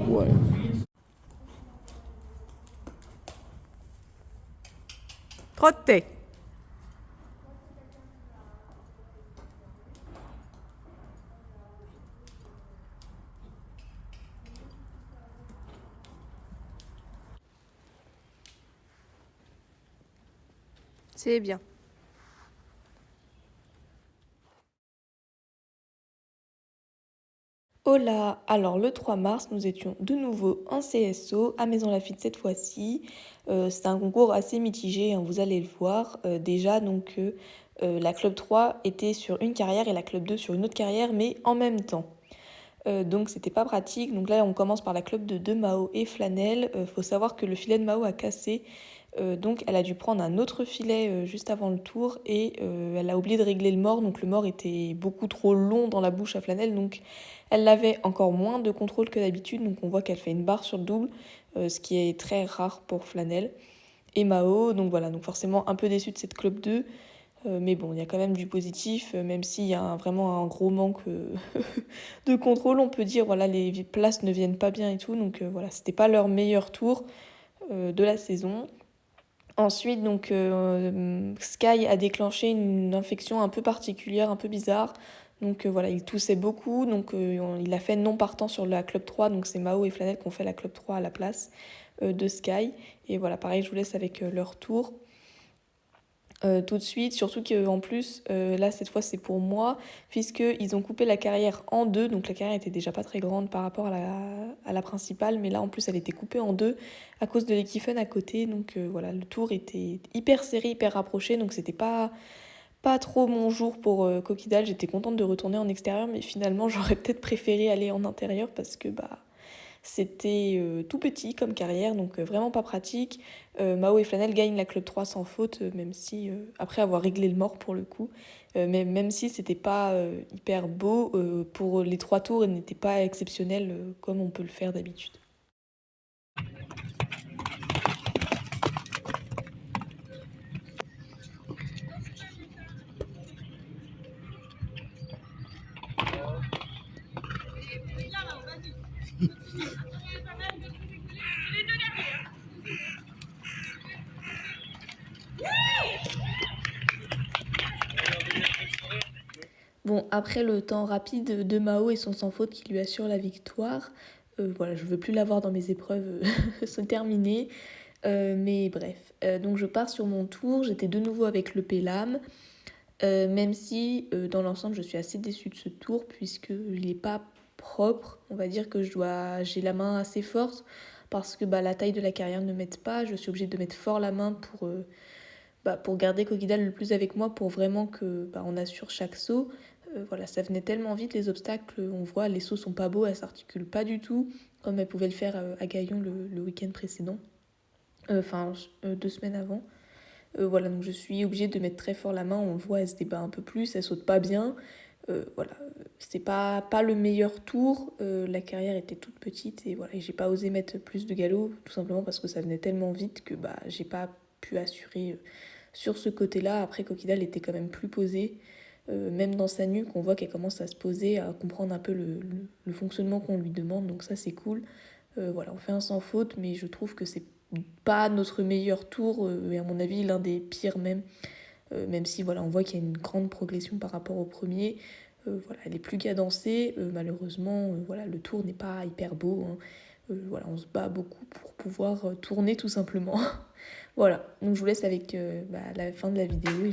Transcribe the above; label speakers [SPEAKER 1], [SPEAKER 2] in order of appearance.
[SPEAKER 1] Ouais. Trotter. C'est bien. Hola, alors le 3 mars, nous étions de nouveau en CSO à Maison Lafitte cette fois-ci. C'était un concours assez mitigé, hein, vous allez le voir. Déjà, donc, la Club 3 était sur une carrière et la Club 2 sur une autre carrière, mais en même temps. Donc c'était pas pratique. Donc là, on commence par la Club de Mao et Flanelle. Faut savoir que le filet de Mao a cassé. Donc elle a dû prendre un autre filet juste avant le tour et elle a oublié de régler le mort. Donc le mort était beaucoup trop long dans la bouche à Flanelle. Donc elle avait encore moins de contrôle que d'habitude. Donc on voit qu'elle fait une barre sur le double, ce qui est très rare pour Flanelle. Et Mao, donc voilà, donc forcément un peu déçue de cette Club 2. Mais bon, il y a quand même du positif, même s'il y a vraiment un gros manque de contrôle, on peut dire, voilà, les places ne viennent pas bien et tout, donc voilà, c'était pas leur meilleur tour de la saison. Ensuite, donc, Sky a déclenché une infection un peu particulière, un peu bizarre. Donc voilà, il toussait beaucoup, donc il a fait non partant sur la Club 3, donc c'est Mao et Flanelle qui ont fait la Club 3 à la place de Sky. Et voilà, pareil, je vous laisse avec leur tour. Tout de suite, surtout qu'en plus, là cette fois c'est pour moi, puisqu'ils ont coupé la carrière en deux, donc la carrière était déjà pas très grande par rapport à la principale, mais là en plus elle était coupée en deux à cause de l'Equifen à côté, donc voilà, le tour était hyper serré, hyper rapproché, donc c'était pas trop mon jour pour Coquidal, j'étais contente de retourner en extérieur, mais finalement j'aurais peut-être préféré aller en intérieur parce que bah c'était tout petit comme carrière, donc vraiment pas pratique. Mao et Flanelle gagnent la Club 3 sans faute, même si, après avoir réglé le mort pour le coup, mais même si c'était pas hyper beau, pour les 3 tours, il n'était pas exceptionnel comme on peut le faire d'habitude. Bon, après le temps rapide de Mao et son sans faute qui lui assure la victoire, voilà, je veux plus l'avoir dans mes épreuves, c'est terminé. Mais bref, donc je pars sur mon tour, j'étais de nouveau avec le Pélam, même si dans l'ensemble je suis assez déçue de ce tour puisqu'il n'est pas propre, on va dire que j'ai la main assez forte parce que bah, la taille de la carrière ne m'aide pas, je suis obligée de mettre fort la main pour garder Coquidal le plus avec moi pour vraiment que bah, on assure chaque saut. Voilà, ça venait tellement vite les obstacles, on voit les sauts sont pas beaux, elles s'articulent pas du tout comme elles pouvaient le faire à Gaillon le week-end précédent, enfin 2 semaines avant. Voilà, donc je suis obligée de mettre très fort la main, on le voit, elle se débat un peu plus, elle saute pas bien. Voilà, c'est pas le meilleur tour, la carrière était toute petite et voilà, et j'ai pas osé mettre plus de galop, tout simplement parce que ça venait tellement vite que bah, j'ai pas pu assurer sur ce côté-là. Après, Coquidal était quand même plus posée, même dans sa nuque, on voit qu'elle commence à se poser, à comprendre un peu le fonctionnement qu'on lui demande, donc ça c'est cool. Voilà, on fait un sans faute, mais je trouve que c'est pas notre meilleur tour, et à mon avis l'un des pires même, même si voilà, on voit qu'il y a une grande progression par rapport au premier. Voilà, elle est plus cadencée, malheureusement, voilà, le tour n'est pas hyper beau, hein. Voilà, on se bat beaucoup pour pouvoir tourner tout simplement. Voilà, donc je vous laisse avec bah, la fin de la vidéo.